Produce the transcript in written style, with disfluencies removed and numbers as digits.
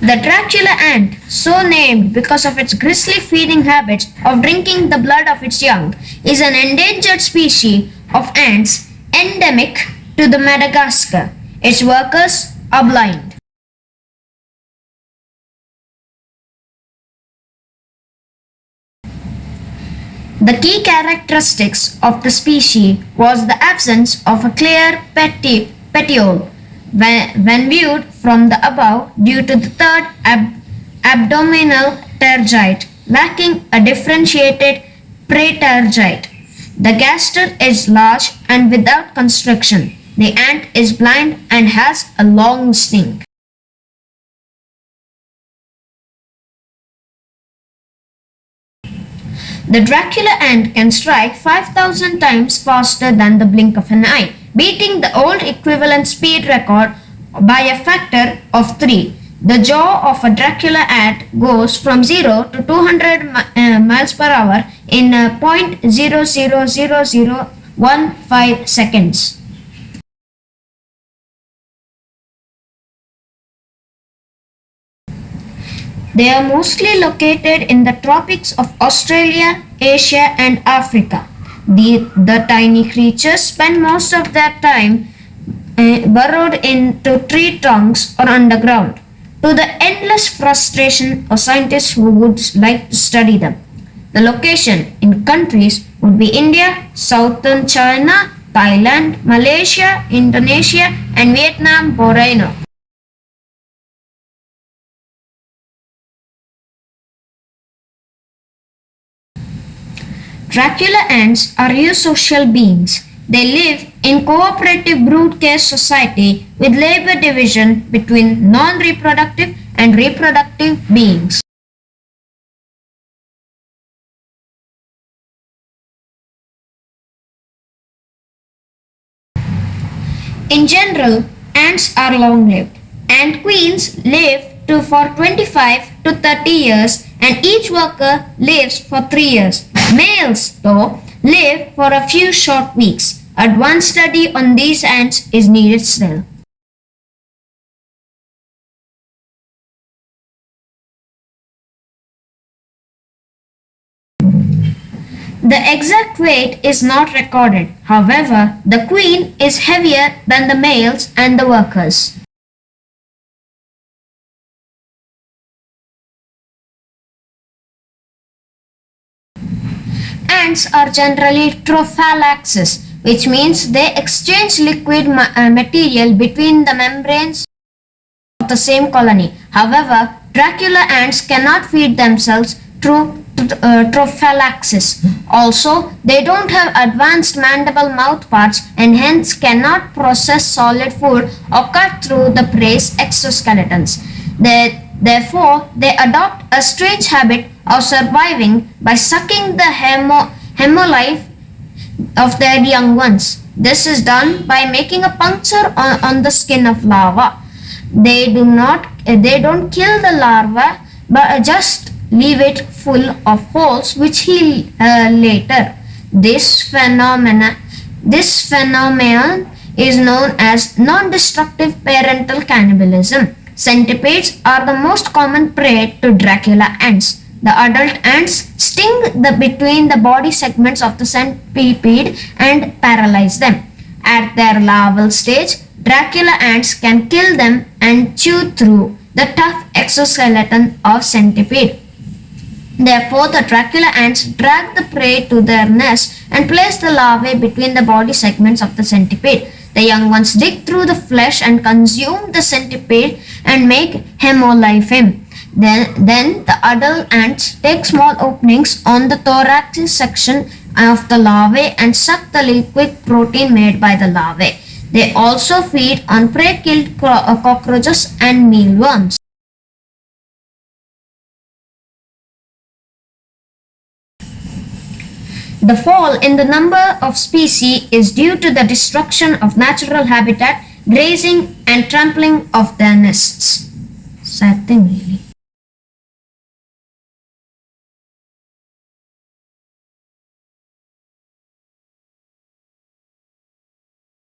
The Dracula ant, so named because of its grisly feeding habits of drinking the blood of its young, is an endangered species of ants endemic to the Madagascar. Its workers are blind. The key characteristics of the species was the absence of a clear petiole when viewed from the above due to the third abdominal tergite lacking a differentiated pretergite. The gaster is large and without constriction. The ant is blind and has a long sting. The Dracula ant can strike 5,000 times faster than the blink of an eye, beating the old equivalent speed record by a factor of 3. The jaw of a Dracula ant goes from 0 to 200 miles per hour in 0.00015 seconds. They are mostly located in the tropics of Australia, Asia, and Africa. The tiny creatures spend most of their time burrowed into tree trunks or underground, to the endless frustration of scientists who would like to study them. The location in countries would be India, southern China, Thailand, Malaysia, Indonesia, and Vietnam, Borneo. Dracula ants are eusocial beings. They live in cooperative brood care society with labor division between non-reproductive and reproductive beings. In general, ants are long-lived. Ant queens live for 25 to 30 years and each worker lives for 3 years. Males, though, live for a few short weeks. Advanced study on these ants is needed still. The exact weight is not recorded. However, the queen is heavier than the males and the workers. Ants are generally trophallaxis, which means they exchange liquid material between the membranes of the same colony. However, Dracula ants cannot feed themselves through trophallaxis. Also, they don't have advanced mandible mouthparts and hence cannot process solid food or cut through the prey's exoskeletons. Therefore, they adopt a strange habit of surviving by sucking the hemolymph of their young ones. This is done by making a puncture on the skin of larva. They don't kill the larva, but just leave it full of holes which heal later. This phenomenon is known as non-destructive parental cannibalism. Centipedes are the most common prey to Dracula ants. The adult ants sting between the body segments of the centipede and paralyze them. At their larval stage, Dracula ants can kill them and chew through the tough exoskeleton of centipede. Therefore, the Dracula ants drag the prey to their nest and place the larvae between the body segments of the centipede. The young ones dig through the flesh and consume the centipede and make hemolymph. Then the adult ants take small openings on the thoracic section of the larvae and suck the liquid protein made by the larvae. They also feed on prey-killed cockroaches and mealworms. The fall in the number of species is due to the destruction of natural habitat, grazing and trampling of their nests. Sad thing really.